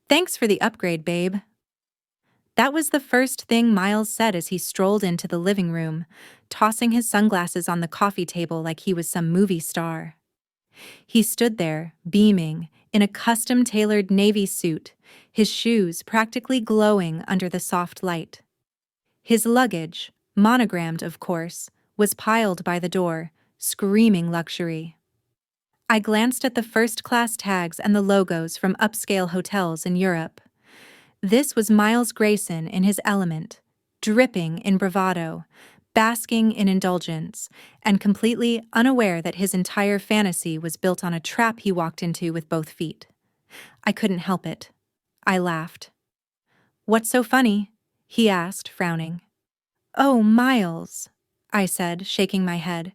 Thanks for the upgrade, babe. That was the first thing Miles said as he strolled into the living room, tossing his sunglasses on the coffee table like he was some movie star. He stood there, beaming, in a custom-tailored navy suit, his shoes practically glowing under the soft light. His luggage, monogrammed of course, was piled by the door, screaming luxury. I glanced at the first-class tags and the logos from upscale hotels in Europe. This was Miles Grayson in his element, dripping in bravado, basking in indulgence, and completely unaware that his entire fantasy was built on a trap he walked into with both feet. I couldn't help it. I laughed. "What's so funny?" he asked, frowning. "Oh, Miles," I said, shaking my head.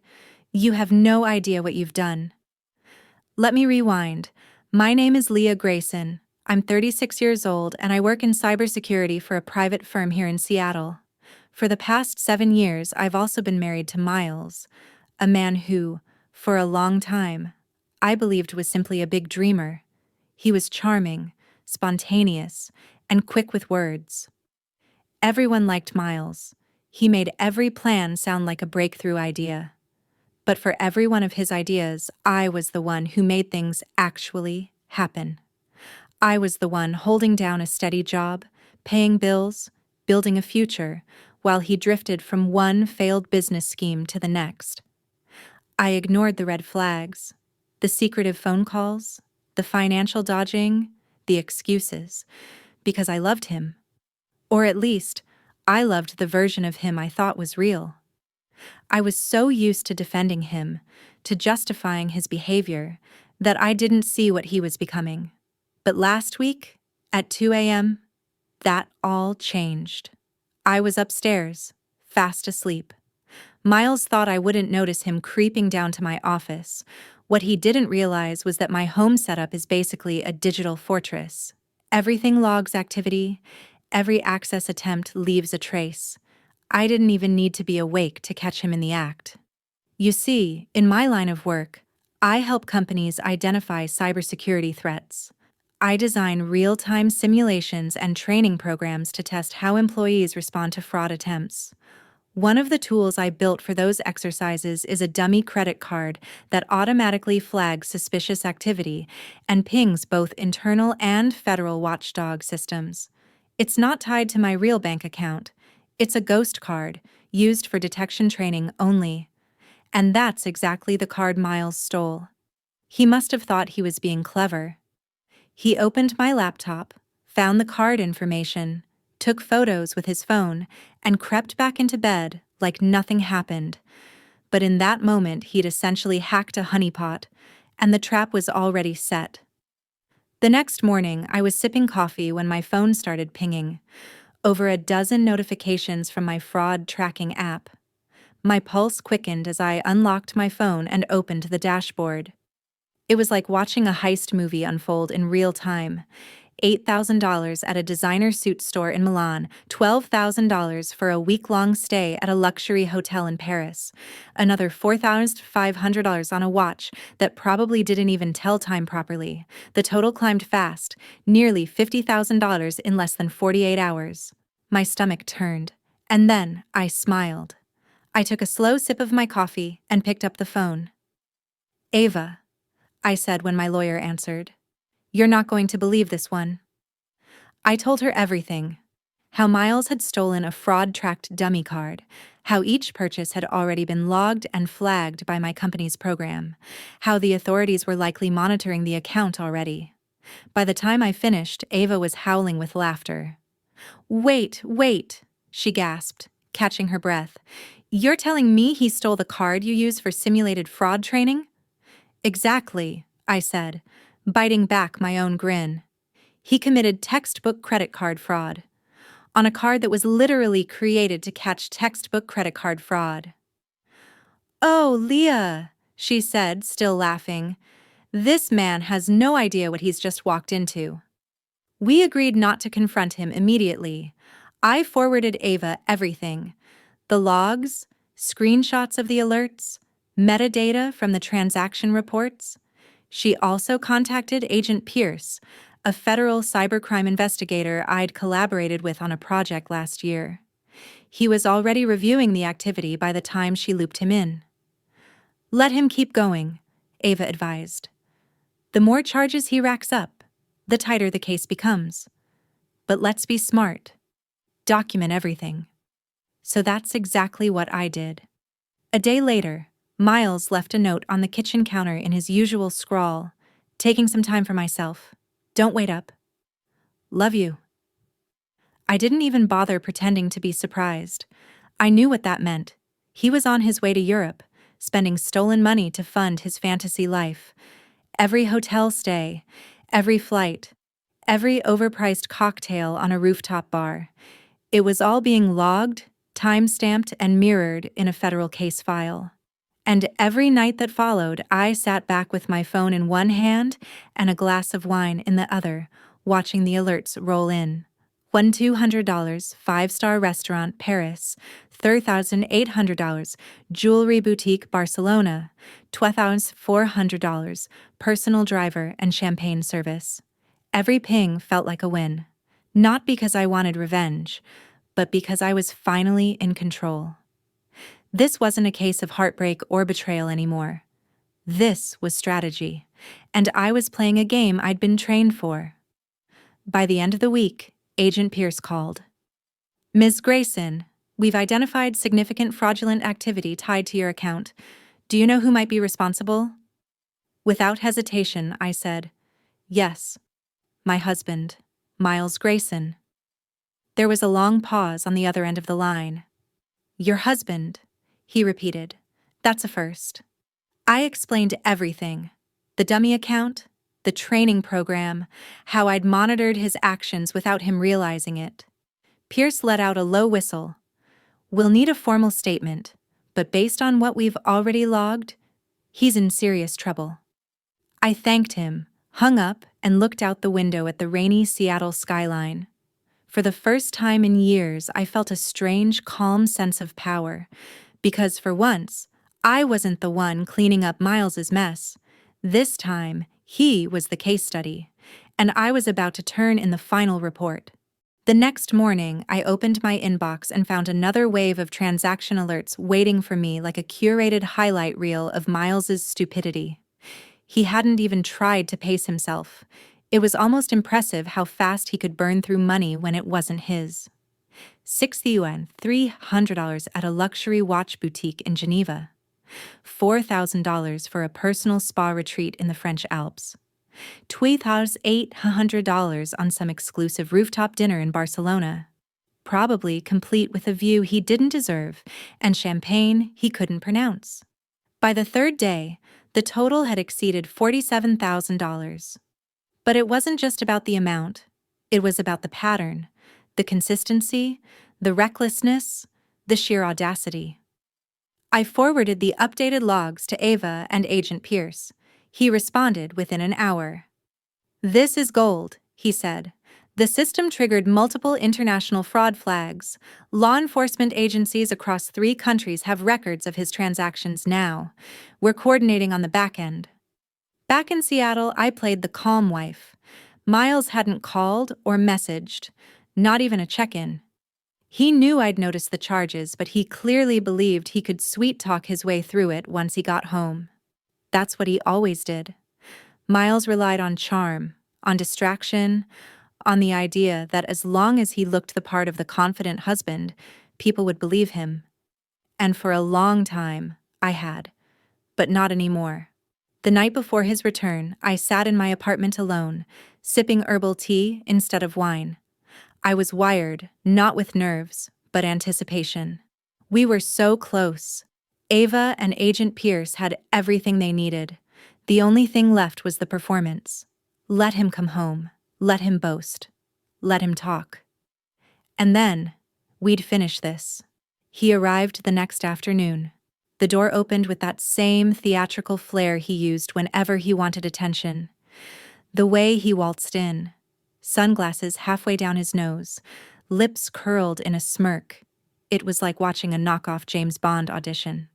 "You have no idea what you've done." Let me rewind. My name is Leah Grayson. I'm 36 years old and I work in cybersecurity for a private firm here in Seattle. For the past 7 years, I've also been married to Miles, a man who, for a long time, I believed was simply a big dreamer. He was charming, spontaneous, and quick with words. Everyone liked Miles. He made every plan sound like a breakthrough idea. But for every one of his ideas, I was the one who made things actually happen. I was the one holding down a steady job, paying bills, building a future, while he drifted from one failed business scheme to the next. I ignored the red flags, the secretive phone calls, the financial dodging, the excuses, because I loved him. Or at least, I loved the version of him I thought was real. I was so used to defending him, to justifying his behavior, that I didn't see what he was becoming. But last week, at 2 a.m., that all changed. I was upstairs, fast asleep. Miles thought I wouldn't notice him creeping down to my office. What he didn't realize was that my home setup is basically a digital fortress. Everything logs activity, every access attempt leaves a trace. I didn't even need to be awake to catch him in the act. You see, in my line of work, I help companies identify cybersecurity threats. I design real-time simulations and training programs to test how employees respond to fraud attempts. One of the tools I built for those exercises is a dummy credit card that automatically flags suspicious activity and pings both internal and federal watchdog systems. It's not tied to my real bank account. It's a ghost card, used for detection training only. And that's exactly the card Miles stole. He must have thought he was being clever. He opened my laptop, found the card information, took photos with his phone, and crept back into bed like nothing happened. But in that moment, he'd essentially hacked a honeypot, and the trap was already set. The next morning, I was sipping coffee when my phone started pinging. Over a dozen notifications from my fraud tracking app. My pulse quickened as I unlocked my phone and opened the dashboard. It was like watching a heist movie unfold in real time. $8,000 at a designer suit store in Milan, $12,000 for a week-long stay at a luxury hotel in Paris, another $4,500 on a watch that probably didn't even tell time properly. The total climbed fast, nearly $50,000 in less than 48 hours. My stomach turned, and then I smiled. I took a slow sip of my coffee and picked up the phone. "Ava," I said when my lawyer answered. "You're not going to believe this one." I told her everything. How Miles had stolen a fraud-tracked dummy card, how each purchase had already been logged and flagged by my company's program, how the authorities were likely monitoring the account already. By the time I finished, Ava was howling with laughter. Wait, she gasped, catching her breath. "You're telling me he stole the card you use for simulated fraud training?" "Exactly," I said, biting back my own grin. He committed textbook credit card fraud. On a card that was literally created to catch textbook credit card fraud. "Oh, Leah," she said, still laughing. "This man has no idea what he's just walked into." We agreed not to confront him immediately. I forwarded Ava everything. The logs, screenshots of the alerts, metadata from the transaction reports. She also contacted Agent Pierce, a federal cybercrime investigator I'd collaborated with on a project last year. He was already reviewing the activity by the time she looped him in. "Let him keep going," Ava advised. "The more charges he racks up, the tighter the case becomes. But let's be smart. Document everything." So that's exactly what I did. A day later, Miles left a note on the kitchen counter in his usual scrawl, "Taking some time for myself. Don't wait up. Love you." I didn't even bother pretending to be surprised. I knew what that meant. He was on his way to Europe, spending stolen money to fund his fantasy life. Every hotel stay, every flight, every overpriced cocktail on a rooftop bar. It was all being logged, time-stamped, and mirrored in a federal case file. And every night that followed, I sat back with my phone in one hand and a glass of wine in the other, watching the alerts roll in. $1,200, five-star restaurant, Paris. $3,800, jewelry boutique, Barcelona. $12,400, personal driver and champagne service. Every ping felt like a win. Not because I wanted revenge, but because I was finally in control. This wasn't a case of heartbreak or betrayal anymore. This was strategy, and I was playing a game I'd been trained for. By the end of the week, Agent Pierce called. "Ms. Grayson, we've identified significant fraudulent activity tied to your account. Do you know who might be responsible?" Without hesitation, I said, "Yes, my husband, Miles Grayson." There was a long pause on the other end of the line. "Your husband," he repeated. "That's a first." I explained everything: the dummy account, the training program, how I'd monitored his actions without him realizing it. Pierce let out a low whistle. "We'll need a formal statement, but based on what we've already logged, he's in serious trouble." I thanked him, hung up, and looked out the window at the rainy Seattle skyline. For the first time in years, I felt a strange, calm sense of power, because for once, I wasn't the one cleaning up Miles's mess. This time, he was the case study, and I was about to turn in the final report. The next morning, I opened my inbox and found another wave of transaction alerts waiting for me like a curated highlight reel of Miles's stupidity. He hadn't even tried to pace himself. It was almost impressive how fast he could burn through money when it wasn't his. 60 yuan, $300 at a luxury watch boutique in Geneva. $4,000 for a personal spa retreat in the French Alps. $2,800 on some exclusive rooftop dinner in Barcelona. Probably complete with a view he didn't deserve and champagne he couldn't pronounce. By the third day, the total had exceeded $47,000. But it wasn't just about the amount. It was about the pattern, the consistency, the recklessness, the sheer audacity. I forwarded the updated logs to Ava and Agent Pierce. He responded within an hour. "This is gold," he said. "The system triggered multiple international fraud flags. Law enforcement agencies across 3 countries have records of his transactions now. We're coordinating on the back end." Back in Seattle, I played the calm wife. Miles hadn't called or messaged, not even a check-in. He knew I'd noticed the charges, but he clearly believed he could sweet-talk his way through it once he got home. That's what he always did. Miles relied on charm, on distraction, on the idea that as long as he looked the part of the confident husband, people would believe him. And for a long time, I had. But not anymore. The night before his return, I sat in my apartment alone, sipping herbal tea instead of wine. I was wired, not with nerves, but anticipation. We were so close. Ava and Agent Pierce had everything they needed. The only thing left was the performance. Let him come home. Let him boast. Let him talk. And then, we'd finish this. He arrived the next afternoon. The door opened with that same theatrical flair he used whenever he wanted attention. The way he waltzed in, sunglasses halfway down his nose, lips curled in a smirk. It was like watching a knockoff James Bond audition.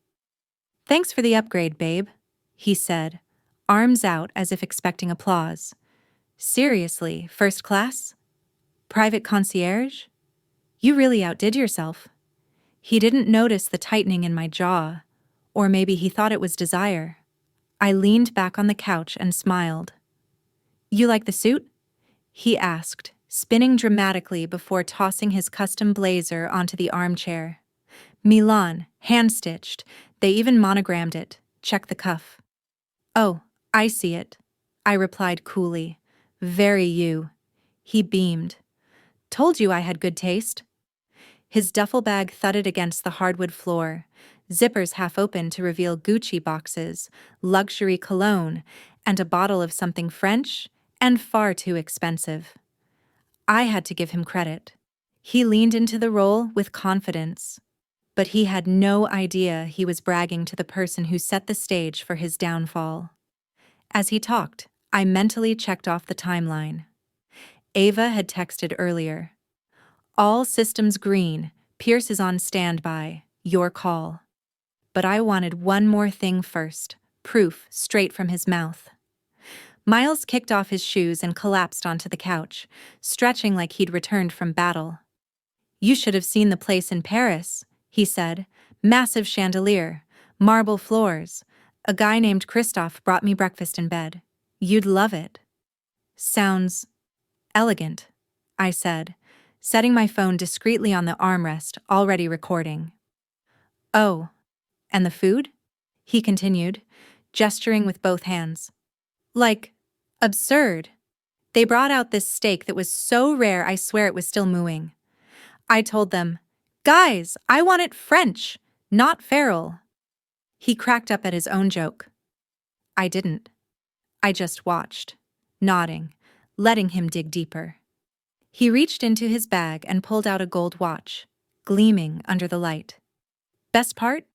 "Thanks for the upgrade, babe," he said, arms out as if expecting applause. Seriously, first class? Private concierge? You really outdid yourself. He didn't notice the tightening in my jaw, or maybe he thought it was desire. I leaned back on the couch and smiled. You like the suit? He asked, spinning dramatically before tossing his custom blazer onto the armchair. Milan, hand-stitched. They even monogrammed it. Check the cuff. Oh, I see it, I replied coolly. Very you. He beamed. Told you I had good taste. His duffel bag thudded against the hardwood floor, zippers half open to reveal Gucci boxes, luxury cologne, and a bottle of something French and far too expensive. I had to give him credit. He leaned into the role with confidence. But he had no idea he was bragging to the person who set the stage for his downfall. As he talked, I mentally checked off the timeline. Ava had texted earlier. All systems green, Pierce is on standby, your call. But I wanted one more thing first, proof straight from his mouth. Miles kicked off his shoes and collapsed onto the couch, stretching like he'd returned from battle. You should have seen the place in Paris, he said. Massive chandelier, marble floors. A guy named Christophe brought me breakfast in bed. You'd love it. Sounds elegant, I said, setting my phone discreetly on the armrest, already recording. Oh, and the food? He continued, gesturing with both hands. Like, absurd. They brought out this steak that was so rare I swear it was still mooing. I told them, Guys, I want it French, not feral. He cracked up at his own joke. I didn't. I just watched, nodding, letting him dig deeper. He reached into his bag and pulled out a gold watch, gleaming under the light. Best part?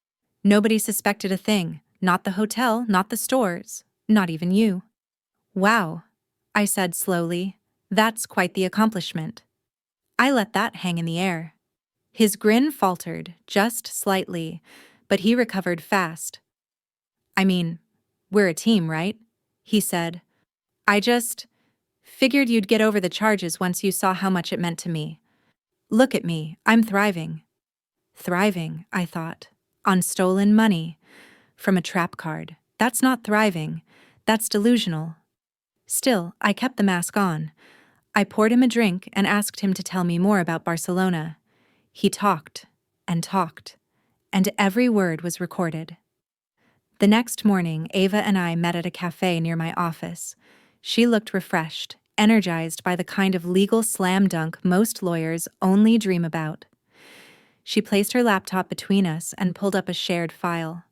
Nobody suspected a thing, not the hotel, not the stores, not even you. Wow, I said slowly, that's quite the accomplishment. I let that hang in the air. His grin faltered, just slightly, but he recovered fast. I mean, we're a team, right? He said. I just figured you'd get over the charges once you saw how much it meant to me. Look at me, I'm thriving. Thriving, I thought, on stolen money. From a trap card. That's not thriving. That's delusional. Still, I kept the mask on. I poured him a drink and asked him to tell me more about Barcelona. He talked, and every word was recorded. The next morning, Ava and I met at a cafe near my office. She looked refreshed, energized by the kind of legal slam dunk most lawyers only dream about. She placed her laptop between us and pulled up a shared file.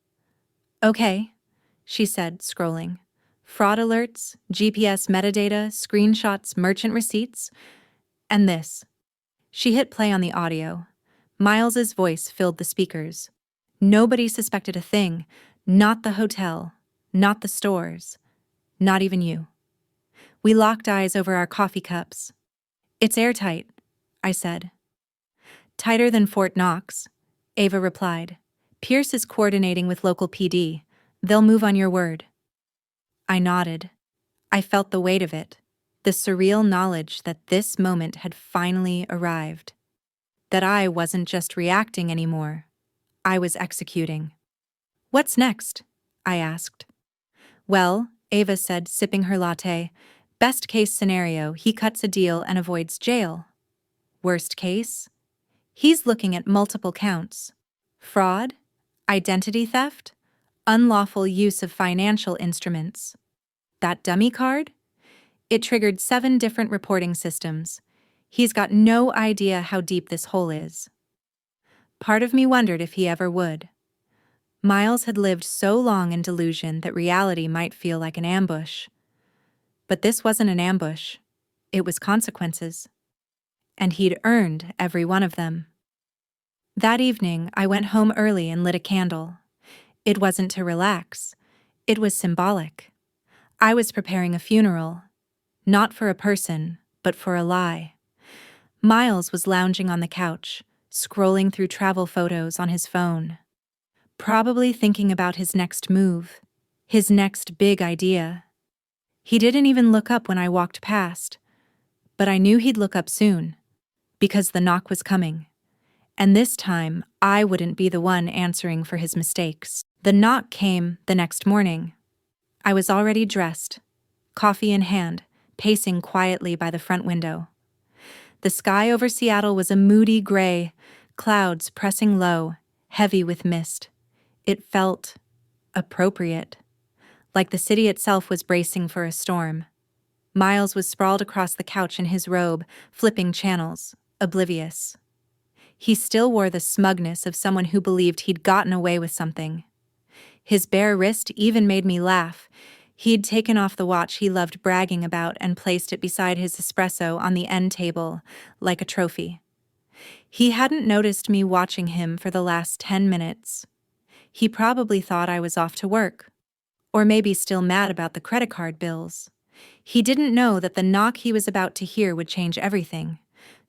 Okay, she said, scrolling. Fraud alerts, GPS metadata, screenshots, merchant receipts, and this. She hit play on the audio. Miles's voice filled the speakers. Nobody suspected a thing, not the hotel, not the stores, not even you. We locked eyes over our coffee cups. It's airtight, I said. Tighter than Fort Knox, Ava replied. Pierce is coordinating with local PD. They'll move on your word. I nodded. I felt the weight of it, the surreal knowledge that this moment had finally arrived. That I wasn't just reacting anymore. I was executing. What's next? I asked. Well, Ava said, sipping her latte, best case scenario, he cuts a deal and avoids jail. Worst case? He's looking at multiple counts. Fraud, identity theft, unlawful use of financial instruments. That dummy card? It triggered 7 different reporting systems. He's got no idea how deep this hole is. Part of me wondered if he ever would. Miles had lived so long in delusion that reality might feel like an ambush. But this wasn't an ambush. It was consequences. And he'd earned every one of them. That evening, I went home early and lit a candle. It wasn't to relax. It was symbolic. I was preparing a funeral. Not for a person, but for a lie. Miles was lounging on the couch, scrolling through travel photos on his phone. Probably thinking about his next move, his next big idea. He didn't even look up when I walked past, but I knew he'd look up soon, because the knock was coming. And this time, I wouldn't be the one answering for his mistakes. The knock came the next morning. I was already dressed, coffee in hand, pacing quietly by the front window. The sky over Seattle was a moody gray, clouds pressing low, heavy with mist. It felt appropriate, like the city itself was bracing for a storm. Miles was sprawled across the couch in his robe, flipping channels, oblivious. He still wore the smugness of someone who believed he'd gotten away with something. His bare wrist even made me laugh. He'd taken off the watch he loved bragging about and placed it beside his espresso on the end table, like a trophy. He hadn't noticed me watching him for the last 10 minutes. He probably thought I was off to work, or maybe still mad about the credit card bills. He didn't know that the knock he was about to hear would change everything.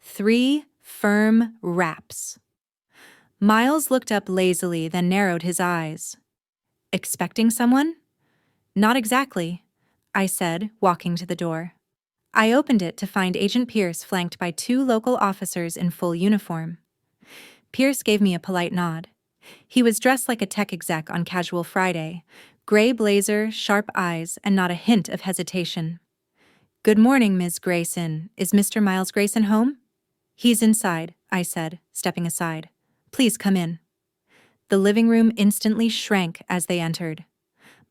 3 firm raps. Miles looked up lazily, then narrowed his eyes. Expecting someone? Not exactly, I said, walking to the door. I opened it to find Agent Pierce flanked by 2 local officers in full uniform. Pierce gave me a polite nod. He was dressed like a tech exec on Casual Friday, gray blazer, sharp eyes, and not a hint of hesitation. "Good morning, Ms. Grayson. Is Mr. Miles Grayson home?" "He's inside," I said, stepping aside. "Please come in." The living room instantly shrank as they entered.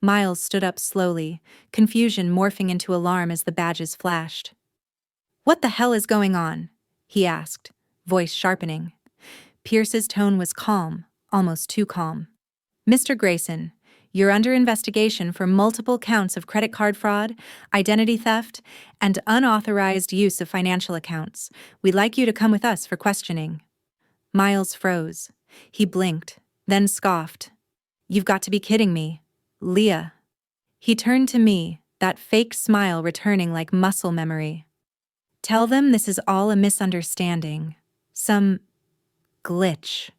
Miles stood up slowly, confusion morphing into alarm as the badges flashed. "What the hell is going on?" he asked, voice sharpening. Pierce's tone was calm, almost too calm. "Mr. Grayson, you're under investigation for multiple counts of credit card fraud, identity theft, and unauthorized use of financial accounts. We'd like you to come with us for questioning." Miles froze. He blinked, then scoffed. "You've got to be kidding me. Leah." He turned to me, that fake smile returning like muscle memory. "Tell them this is all a misunderstanding. Some glitch."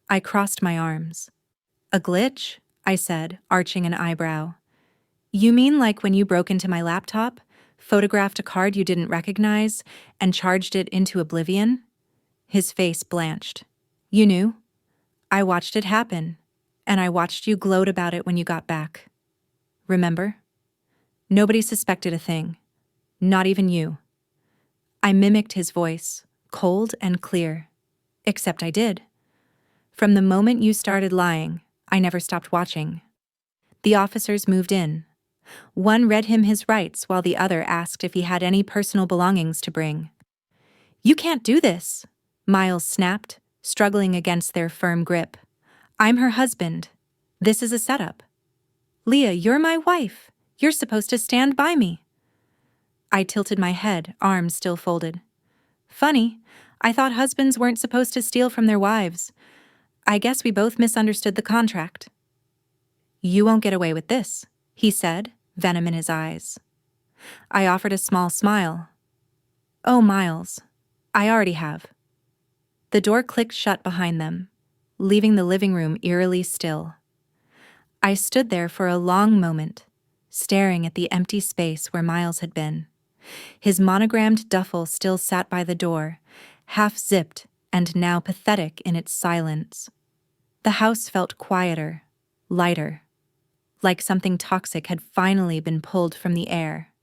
I crossed my arms. "A glitch?" I said, arching an eyebrow. "You mean like when you broke into my laptop, photographed a card you didn't recognize, and charged it into oblivion?" His face blanched. "You knew? I watched it happen, and I watched you gloat about it when you got back. Remember? Nobody suspected a thing. Not even you." I mimicked his voice, cold and clear. "Except I did. From the moment you started lying, I never stopped watching." The officers moved in. One read him his rights while the other asked if he had any personal belongings to bring. "You can't do this," Miles snapped, struggling against their firm grip. "I'm her husband. This is a setup." "Leah, you're my wife. You're supposed to stand by me." I tilted my head, arms still folded. "Funny, I thought husbands weren't supposed to steal from their wives. I guess we both misunderstood the contract." "You won't get away with this," he said, venom in his eyes. I offered a small smile. "Oh, Miles, I already have." The door clicked shut behind them, leaving the living room eerily still. I stood there for a long moment, staring at the empty space where Miles had been. His monogrammed duffel still sat by the door, half-zipped and now pathetic in its silence. The house felt quieter, lighter, like something toxic had finally been pulled from the air.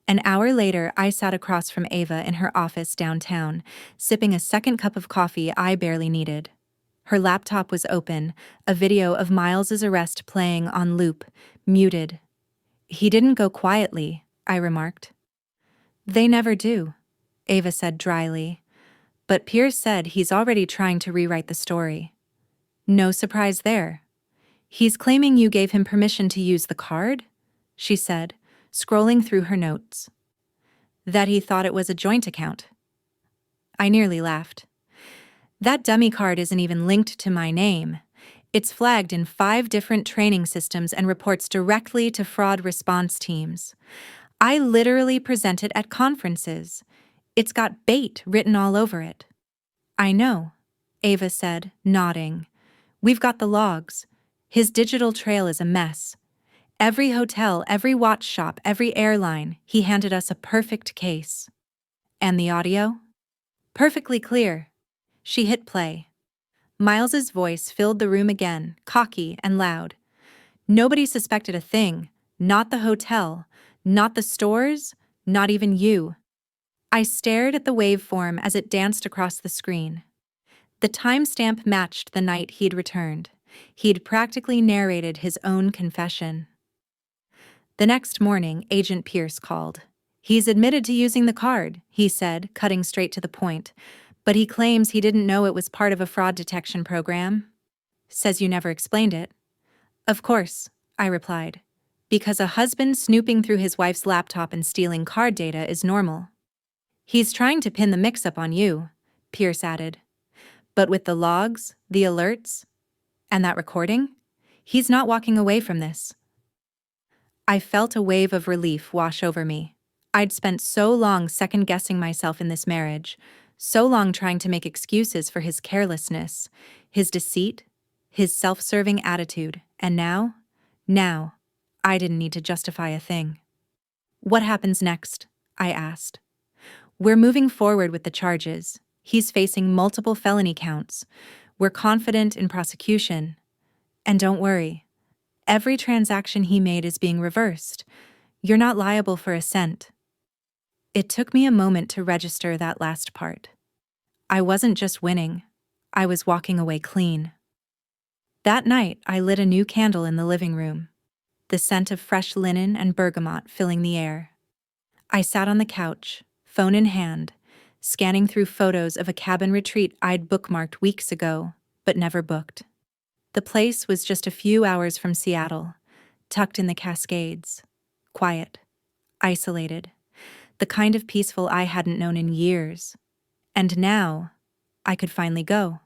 An hour later, I sat across from Ava in her office downtown, sipping a second cup of coffee I barely needed. Her laptop was open, a video of Miles's arrest playing on loop, muted. "He didn't go quietly," I remarked. "They never do," Ava said dryly. "But Pierce said he's already trying to rewrite the story." "No surprise there." "He's claiming you gave him permission to use the card?" she said, scrolling through her notes. "That he thought it was a joint account." I nearly laughed. "That dummy card isn't even linked to my name. It's flagged in 5 different training systems and reports directly to fraud response teams. I literally present it at conferences. It's got bait written all over it." "I know," Ava said, nodding. "We've got the logs. His digital trail is a mess. Every hotel, every watch shop, every airline, he handed us a perfect case. And the audio? Perfectly clear. She hit play. Miles's voice filled the room again, cocky and loud. Nobody suspected a thing. Not the hotel, not the stores, not even you. I stared at the waveform as it danced across the screen. The timestamp matched the night he'd returned. He'd practically narrated his own confession. The next morning, Agent Pierce called. He's admitted to using the card, he said, cutting straight to the point, but he claims he didn't know it was part of a fraud detection program. Says you never explained it. Of course, I replied, because a husband snooping through his wife's laptop and stealing card data is normal. He's trying to pin the mix-up on you, Pierce added. But with the logs, the alerts, and that recording, he's not walking away from this. I felt a wave of relief wash over me. I'd spent so long second-guessing myself in this marriage, so long trying to make excuses for his carelessness, his deceit, his self-serving attitude, and now, I didn't need to justify a thing. What happens next? I asked. We're moving forward with the charges. He's facing multiple felony counts. We're confident in prosecution. And don't worry, every transaction he made is being reversed. You're not liable for a cent. It took me a moment to register that last part. I wasn't just winning. I was walking away clean. That night, I lit a new candle in the living room, the scent of fresh linen and bergamot filling the air. I sat on the couch, phone in hand, scanning through photos of a cabin retreat I'd bookmarked weeks ago, but never booked. The place was just a few hours from Seattle, tucked in the Cascades. Quiet, isolated, the kind of peaceful I hadn't known in years. And now, I could finally go.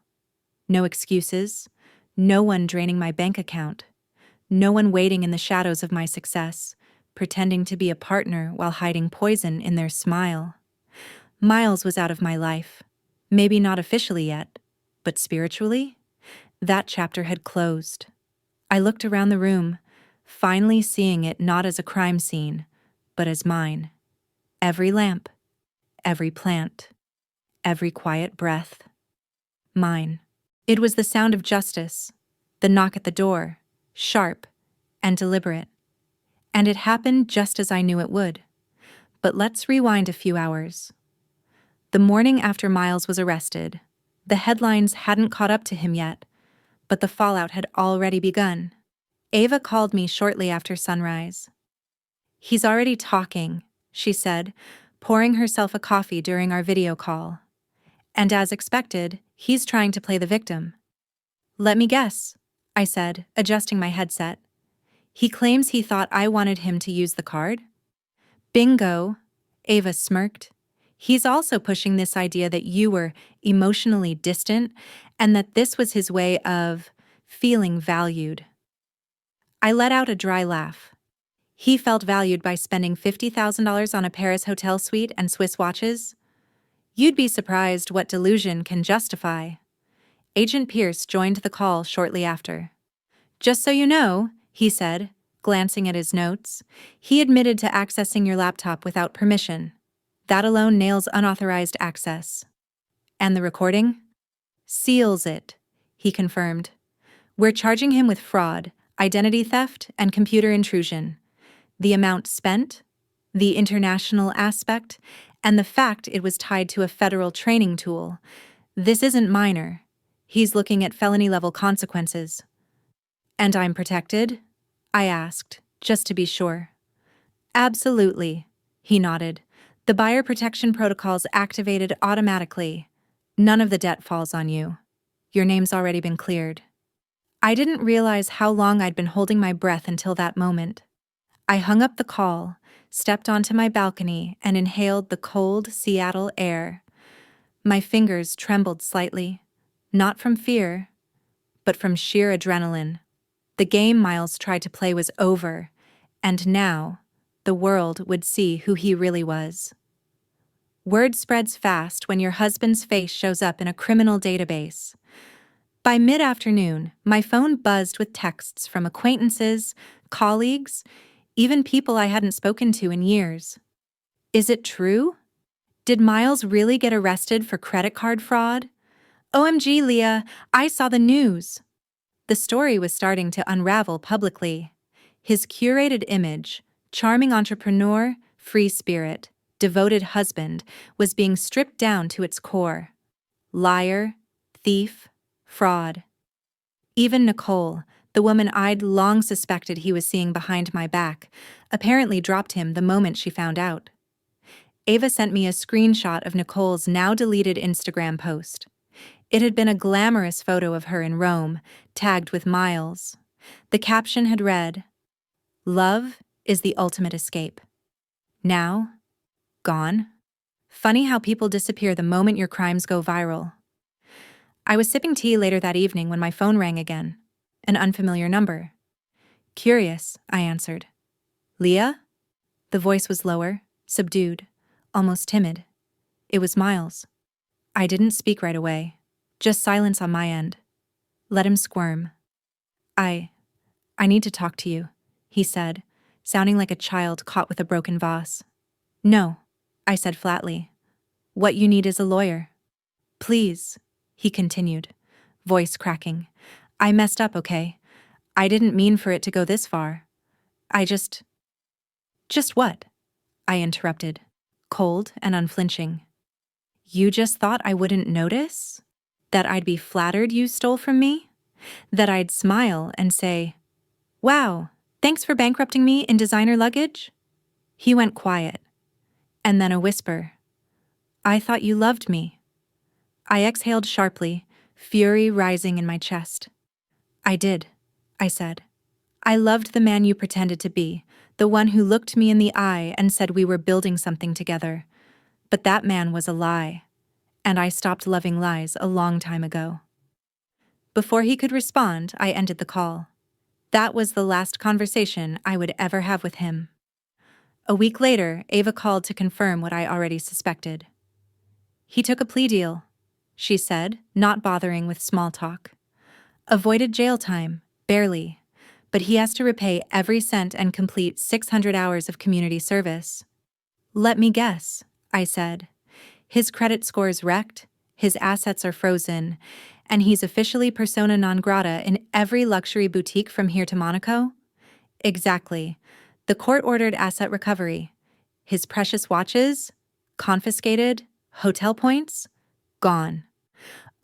No excuses, no one draining my bank account, no one waiting in the shadows of my success, pretending to be a partner while hiding poison in their smile. Miles was out of my life. Maybe not officially yet, but spiritually? That chapter had closed. I looked around the room, finally seeing it not as a crime scene, but as mine. Every lamp, every plant, every quiet breath. Mine. It was the sound of justice, the knock at the door, sharp and deliberate. And it happened just as I knew it would. But let's rewind a few hours. The morning after Miles was arrested, the headlines hadn't caught up to him yet, but the fallout had already begun. Ava called me shortly after sunrise. He's already talking, she said, pouring herself a coffee during our video call. And as expected, he's trying to play the victim. Let me guess, I said, adjusting my headset. He claims he thought I wanted him to use the card? Bingo, Ava smirked. He's also pushing this idea that you were emotionally distant and that this was his way of feeling valued. I let out a dry laugh. He felt valued by spending $50,000 on a Paris hotel suite and Swiss watches? You'd be surprised what delusion can justify. Agent Pierce joined the call shortly after. Just so you know, he said, glancing at his notes, he admitted to accessing your laptop without permission. That alone nails unauthorized access. And the recording? Seals it, he confirmed. We're charging him with fraud, identity theft, and computer intrusion. The amount spent, the international aspect, and the fact it was tied to a federal training tool. This isn't minor. He's looking at felony-level consequences. And I'm protected? I asked, just to be sure. Absolutely, he nodded. The buyer protection protocol's activated automatically. None of the debt falls on you. Your name's already been cleared. I didn't realize how long I'd been holding my breath until that moment. I hung up the call, stepped onto my balcony, and inhaled the cold Seattle air. My fingers trembled slightly, not from fear, but from sheer adrenaline. The game Miles tried to play was over, and now the world would see who he really was. Word spreads fast when your husband's face shows up in a criminal database. By mid-afternoon, my phone buzzed with texts from acquaintances, colleagues, even people I hadn't spoken to in years. Is it true? Did Miles really get arrested for credit card fraud? OMG, Leah, I saw the news. The story was starting to unravel publicly. His curated image, charming entrepreneur, free spirit, devoted husband, was being stripped down to its core. Liar, thief, fraud. Even Nicole, the woman I'd long suspected he was seeing behind my back, apparently dropped him the moment she found out. Ava sent me a screenshot of Nicole's now-deleted Instagram post. It had been a glamorous photo of her in Rome, tagged with Miles. The caption had read, "Love is the ultimate escape. Now, gone. Funny how people disappear the moment your crimes go viral." I was sipping tea later that evening when my phone rang again. An unfamiliar number. "Curious," I answered. "Leah?" The voice was lower, subdued, almost timid. It was Miles. I didn't speak right away. Just silence on my end. Let him squirm. I need to talk to you," he said, sounding like a child caught with a broken vase. "No," I said flatly. "What you need is a lawyer." "Please," he continued, voice cracking. "I messed up, okay? I didn't mean for it to go this far. I just..." "Just what?" I interrupted, cold and unflinching. "You just thought I wouldn't notice? That I'd be flattered you stole from me? That I'd smile and say, 'Wow, thanks for bankrupting me in designer luggage?'" He went quiet. And then a whisper. "I thought you loved me." I exhaled sharply, fury rising in my chest. "I did," I said. "I loved the man you pretended to be, the one who looked me in the eye and said we were building something together. But that man was a lie, and I stopped loving lies a long time ago." Before he could respond, I ended the call. That was the last conversation I would ever have with him. A week later, Ava called to confirm what I already suspected. "He took a plea deal," she said, not bothering with small talk. "Avoided jail time, barely, but he has to repay every cent and complete 600 hours of community service." "Let me guess," I said. "His credit score's wrecked, his assets are frozen, and he's officially persona non grata in every luxury boutique from here to Monaco?" "Exactly. The court-ordered asset recovery. His precious watches? Confiscated? Hotel points? Gone.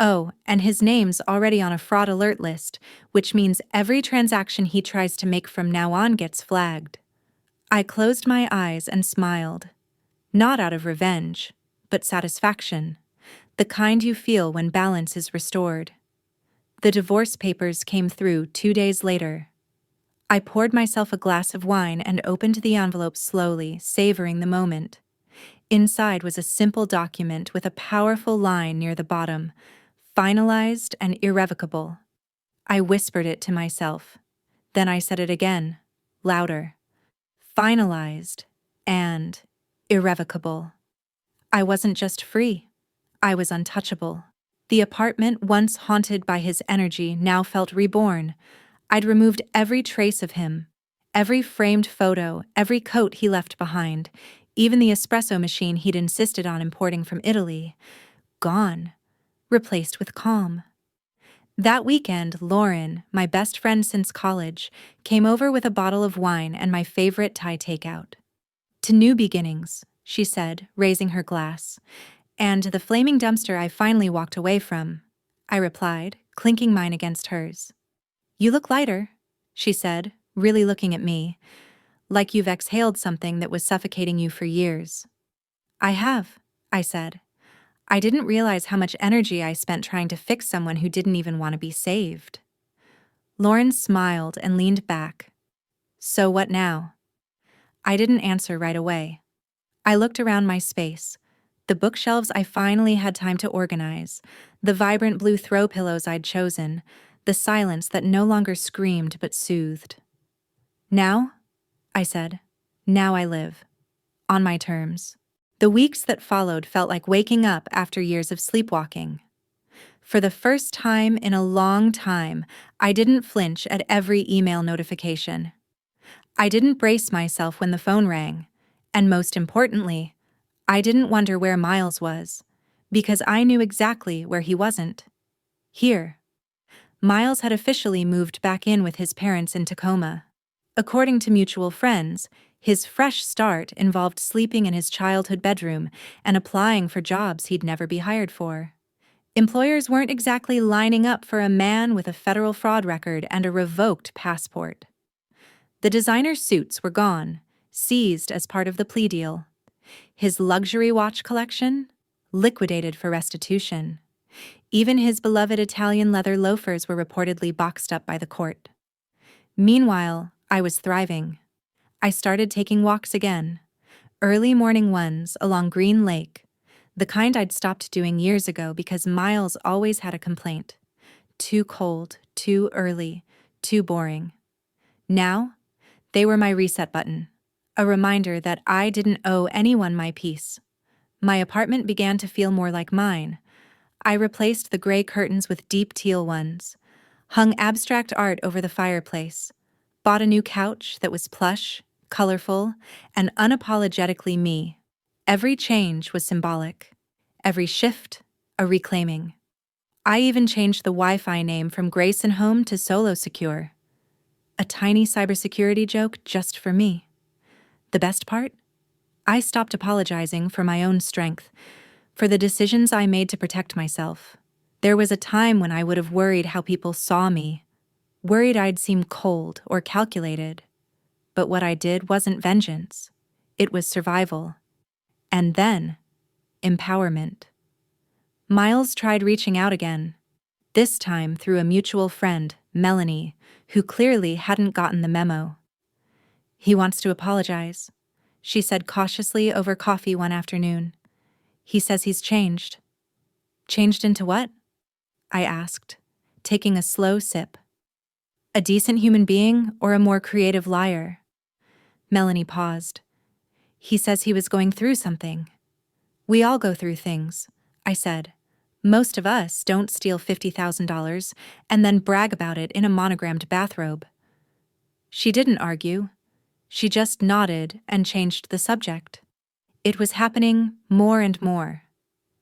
Oh, and his name's already on a fraud alert list, which means every transaction he tries to make from now on gets flagged." I closed my eyes and smiled. Not out of revenge, but satisfaction. The kind you feel when balance is restored. The divorce papers came through 2 days later. I poured myself a glass of wine and opened the envelope slowly, savoring the moment. Inside was a simple document with a powerful line near the bottom, "Finalized and irrevocable." I whispered it to myself. Then I said it again, louder. "Finalized and irrevocable." I wasn't just free. I was untouchable. The apartment, once haunted by his energy, now felt reborn. I'd removed every trace of him. Every framed photo, every coat he left behind, even the espresso machine he'd insisted on importing from Italy. Gone. Replaced with calm. That weekend, Lauren, my best friend since college, came over with a bottle of wine and my favorite Thai takeout. "To new beginnings," she said, raising her glass. "And the flaming dumpster I finally walked away from," I replied, clinking mine against hers. "You look lighter," she said, really looking at me, "like you've exhaled something that was suffocating you for years." "I have," I said. "I didn't realize how much energy I spent trying to fix someone who didn't even want to be saved." Lauren smiled and leaned back. "So what now?" I didn't answer right away. I looked around my space. The bookshelves I finally had time to organize, the vibrant blue throw pillows I'd chosen, the silence that no longer screamed but soothed. "Now?" I said. "Now I live. On my terms." The weeks that followed felt like waking up after years of sleepwalking. For the first time in a long time, I didn't flinch at every email notification. I didn't brace myself when the phone rang. And most importantly, I didn't wonder where Miles was, because I knew exactly where he wasn't. Here. Miles had officially moved back in with his parents in Tacoma. According to mutual friends, his fresh start involved sleeping in his childhood bedroom and applying for jobs he'd never be hired for. Employers weren't exactly lining up for a man with a federal fraud record and a revoked passport. The designer suits were gone, seized as part of the plea deal. His luxury watch collection? Liquidated for restitution. Even his beloved Italian leather loafers were reportedly boxed up by the court. Meanwhile, I was thriving. I started taking walks again. Early morning ones along Green Lake, the kind I'd stopped doing years ago because Miles always had a complaint. Too cold, too early, too boring. Now, they were my reset button, a reminder that I didn't owe anyone my peace. My apartment began to feel more like mine. I replaced the gray curtains with deep teal ones, hung abstract art over the fireplace, bought a new couch that was plush, colorful, and unapologetically me. Every change was symbolic. Every shift, a reclaiming. I even changed the Wi-Fi name from Grayson Home to Solo Secure. A tiny cybersecurity joke just for me. The best part? I stopped apologizing for my own strength, for the decisions I made to protect myself. There was a time when I would have worried how people saw me, worried I'd seem cold or calculated. But what I did wasn't vengeance. It was survival. And then, empowerment. Miles tried reaching out again, this time through a mutual friend, Melanie, who clearly hadn't gotten the memo. He wants to apologize, she said cautiously over coffee one afternoon. He says he's changed. Changed into what? I asked, taking a slow sip. A decent human being or a more creative liar? Melanie paused. He says he was going through something. We all go through things, I said. Most of us don't steal $50,000 and then brag about it in a monogrammed bathrobe. She didn't argue. She just nodded and changed the subject. It was happening more and more.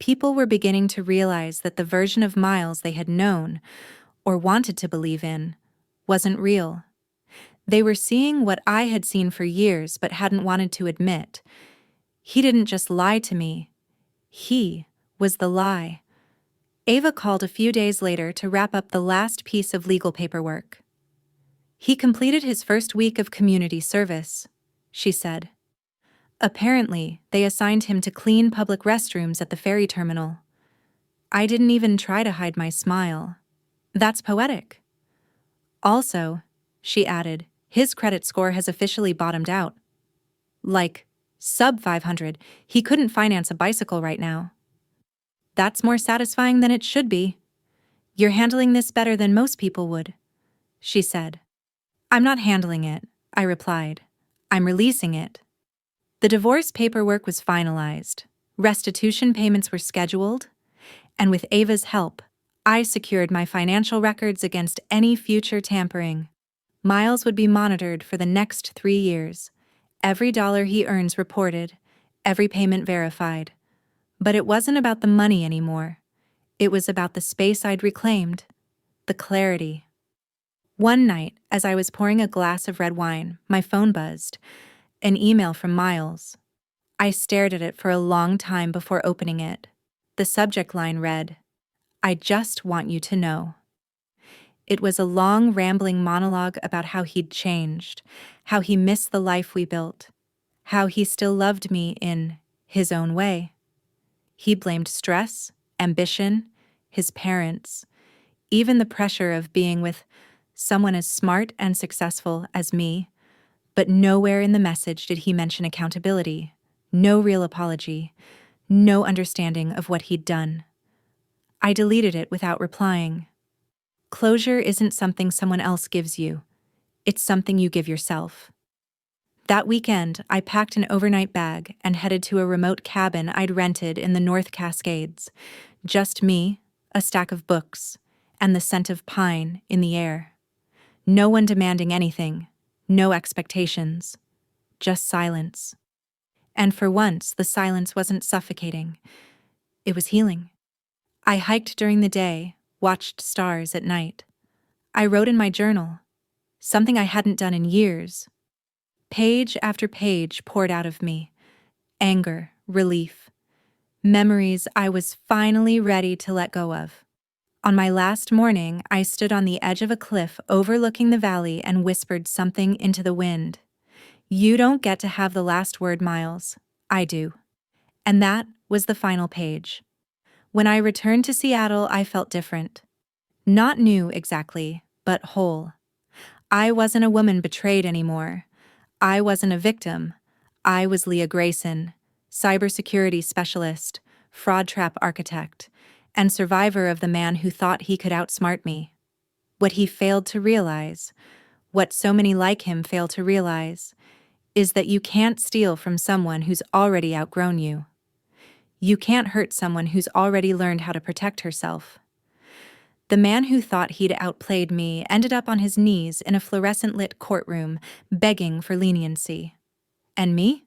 People were beginning to realize that the version of Miles they had known, or wanted to believe in, wasn't real. They were seeing what I had seen for years but hadn't wanted to admit. He didn't just lie to me. He was the lie. Ava called a few days later to wrap up the last piece of legal paperwork. He completed his first week of community service, she said. Apparently, they assigned him to clean public restrooms at the ferry terminal. I didn't even try to hide my smile. That's poetic. Also, she added, his credit score has officially bottomed out. Like, sub 500, he couldn't finance a bicycle right now. That's more satisfying than it should be. You're handling this better than most people would, she said. I'm not handling it, I replied. I'm releasing it. The divorce paperwork was finalized, restitution payments were scheduled, and with Ava's help, I secured my financial records against any future tampering. Miles would be monitored for the next 3 years. Every dollar he earns reported, every payment verified. But it wasn't about the money anymore. It was about the space I'd reclaimed, the clarity. One night, as I was pouring a glass of red wine, my phone buzzed. An email from Miles. I stared at it for a long time before opening it. The subject line read, I just want you to know. It was a long, rambling monologue about how he'd changed, how he missed the life we built, how he still loved me in his own way. He blamed stress, ambition, his parents, even the pressure of being with someone as smart and successful as me, but nowhere in the message did he mention accountability, no real apology, no understanding of what he'd done. I deleted it without replying. Closure isn't something someone else gives you. It's something you give yourself. That weekend, I packed an overnight bag and headed to a remote cabin I'd rented in the North Cascades. Just me, a stack of books, and the scent of pine in the air. No one demanding anything, no expectations, just silence. And for once, the silence wasn't suffocating. It was healing. I hiked during the day, watched stars at night. I wrote in my journal, something I hadn't done in years. Page after page poured out of me. Anger, relief, memories I was finally ready to let go of. On my last morning, I stood on the edge of a cliff overlooking the valley and whispered something into the wind. You don't get to have the last word, Miles. I do. And that was the final page. When I returned to Seattle, I felt different. Not new exactly, but whole. I wasn't a woman betrayed anymore. I wasn't a victim. I was Leah Grayson, cybersecurity specialist, fraud trap architect, and survivor of the man who thought he could outsmart me. What he failed to realize, what so many like him fail to realize, is that you can't steal from someone who's already outgrown you. You can't hurt someone who's already learned how to protect herself. The man who thought he'd outplayed me ended up on his knees in a fluorescent-lit courtroom, begging for leniency. And me?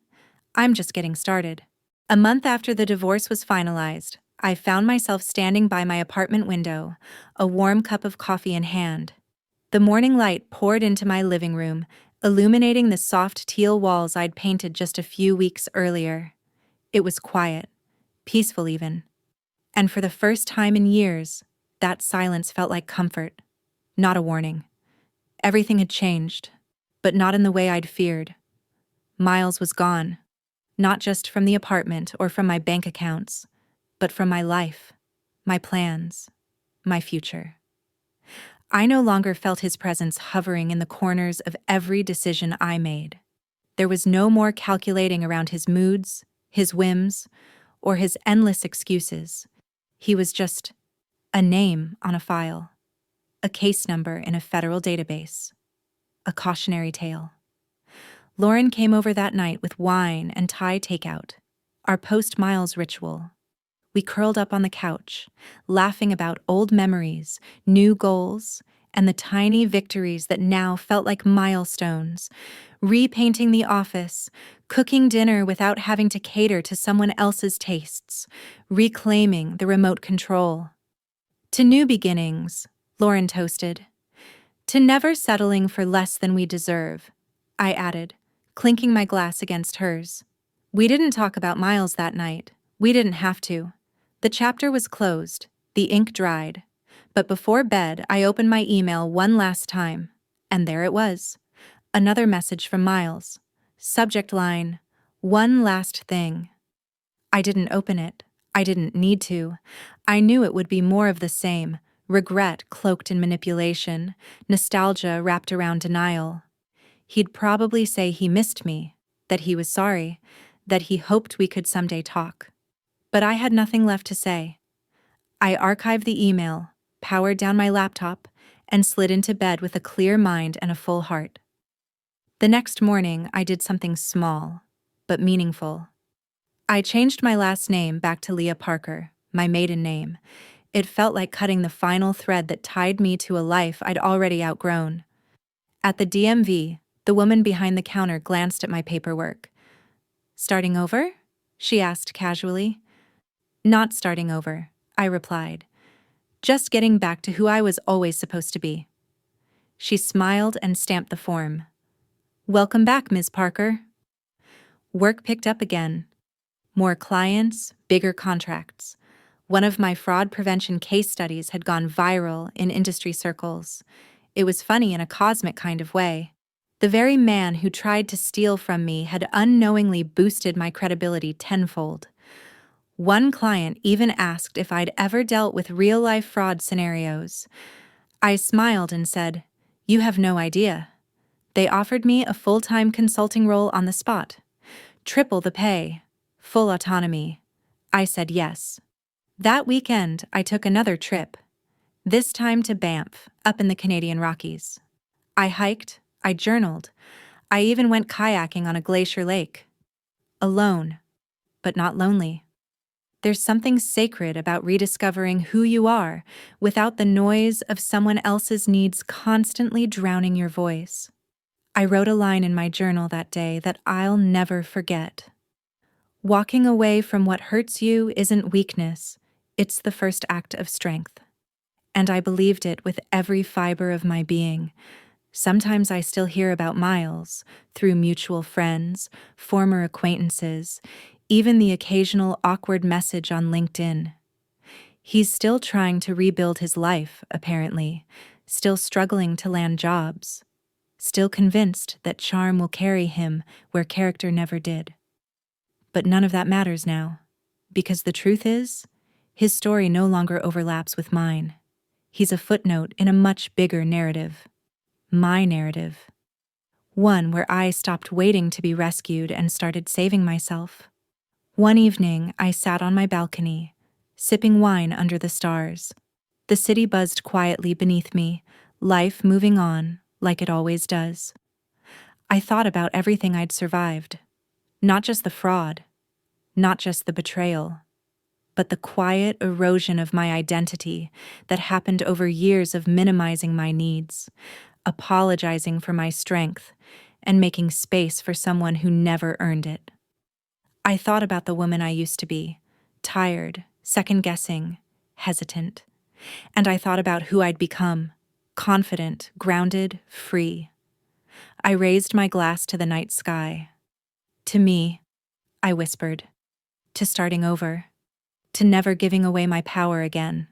I'm just getting started. A month after the divorce was finalized, I found myself standing by my apartment window, a warm cup of coffee in hand. The morning light poured into my living room, illuminating the soft teal walls I'd painted just a few weeks earlier. It was quiet, peaceful even. And for the first time in years, that silence felt like comfort, not a warning. Everything had changed, but not in the way I'd feared. Miles was gone, not just from the apartment or from my bank accounts, but from my life, my plans, my future. I no longer felt his presence hovering in the corners of every decision I made. There was no more calculating around his moods, his whims, or his endless excuses. He was just a name on a file, a case number in a federal database, a cautionary tale. Lauren came over that night with wine and Thai takeout, our post-Miles ritual. We curled up on the couch, laughing about old memories, new goals, and the tiny victories that now felt like milestones. Repainting the office, cooking dinner without having to cater to someone else's tastes, reclaiming the remote control. To new beginnings, Lauren toasted. To never settling for less than we deserve, I added, clinking my glass against hers. We didn't talk about Miles that night. We didn't have to. The chapter was closed, the ink dried. But before bed, I opened my email one last time, and there it was. Another message from Miles. Subject line, one last thing. I didn't open it. I didn't need to. I knew it would be more of the same, regret cloaked in manipulation, nostalgia wrapped around denial. He'd probably say he missed me, that he was sorry, that he hoped we could someday talk. But I had nothing left to say. I archived the email, powered down my laptop, and slid into bed with a clear mind and a full heart. The next morning, I did something small, but meaningful. I changed my last name back to Leah Parker, my maiden name. It felt like cutting the final thread that tied me to a life I'd already outgrown. At the DMV, the woman behind the counter glanced at my paperwork. Starting over? She asked casually. Not starting over, I replied. Just getting back to who I was always supposed to be. She smiled and stamped the form. Welcome back, Ms. Parker. Work picked up again. More clients, bigger contracts. One of my fraud prevention case studies had gone viral in industry circles. It was funny in a cosmic kind of way. The very man who tried to steal from me had unknowingly boosted my credibility tenfold. One client even asked if I'd ever dealt with real-life fraud scenarios. I smiled and said, "You have no idea." They offered me a full-time consulting role on the spot. Triple the pay. Full autonomy. I said yes. That weekend, I took another trip. This time to Banff, up in the Canadian Rockies. I hiked, I journaled, I even went kayaking on a glacier lake. Alone, but not lonely. There's something sacred about rediscovering who you are without the noise of someone else's needs constantly drowning your voice. I wrote a line in my journal that day that I'll never forget. Walking away from what hurts you isn't weakness, it's the first act of strength. And I believed it with every fiber of my being. Sometimes I still hear about Miles through mutual friends, former acquaintances, even the occasional awkward message on LinkedIn. He's still trying to rebuild his life, apparently, still struggling to land jobs, still convinced that charm will carry him where character never did. But none of that matters now, because the truth is, his story no longer overlaps with mine. He's a footnote in a much bigger narrative. My narrative. One where I stopped waiting to be rescued and started saving myself. One evening, I sat on my balcony, sipping wine under the stars. The city buzzed quietly beneath me, life moving on like it always does. I thought about everything I'd survived. Not just the fraud, not just the betrayal, but the quiet erosion of my identity that happened over years of minimizing my needs, apologizing for my strength, and making space for someone who never earned it. I thought about the woman I used to be, tired, second-guessing, hesitant. And I thought about who I'd become, confident, grounded, free. I raised my glass to the night sky. To me, I whispered, to starting over, to never giving away my power again.